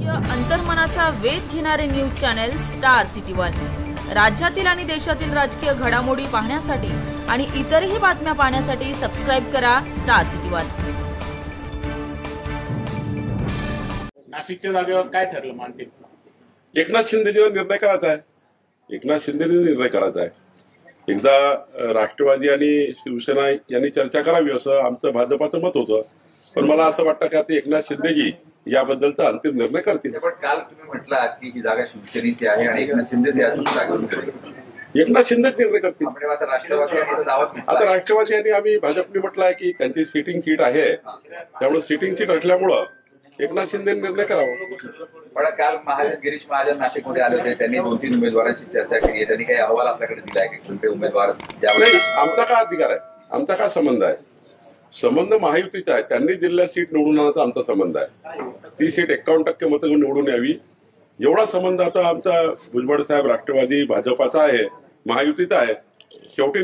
राजकीय अंतर्मनाचा वेध घेणारे news channel star city one. राज्यातील आणि देशातील राजकीय घडामोडी पाहण्यासाठी आणि इतरही बातम्या पाहण्यासाठी सबस्क्राइब करा स्टार सिटी वन। नाशिकच्या जागेवर काय ठरलं मानते? एकनाथ शिंदेजींना निर्णय करायचा आहे। एकनाथ शिंदेने निर्णय करायचा आहे। एकदा राष्ट्रवादी आणि शिवसेना यांनी चर्चा करावी असं आमचं भाजपाचं मत होतं, पण मला असं वाटतं की आता एकनाथ शिंदेजी याबद्दलचा अंतिम निर्णय करतील। पण काल तुम्ही म्हटलात की ही जागा शिवसेनेची आहे आणि एकनाथ शिंदे ते अजून जागा एकनाथ शिंदेच निर्णय करतील। आता राष्ट्रवादी आणि दावा आता राष्ट्रवादी आणि आम्ही भाजपने म्हटलं आहे की त्यांची सिटिंग सीट आहे, त्यामुळे सिटिंग सीट असल्यामुळं एकनाथ शिंदे निर्णय करावा। पण काल गिरीश महाजन नाशिकमध्ये आले होते, त्यांनी 2-3 उमेदवारांची चर्चा केली आहे। त्यांनी काही अहवाल आपल्याकडे दिला आहे की कोणते उमेदवार नाही, आमचा काय अधिकार आहे, आमचा काय संबंध आहे? संबंध महायुतीचा आहे। त्यांनी दिलेल्या सीट निवडून आणण्याचा आमचा संबंध आहे। ती सीट 51% मतं घेऊन निवडून यावी एवढा संबंध आता आमचा भुजबळ साहेब राष्ट्रवादी भाजपाचा आहे, महायुतीचा आहे। शेवटी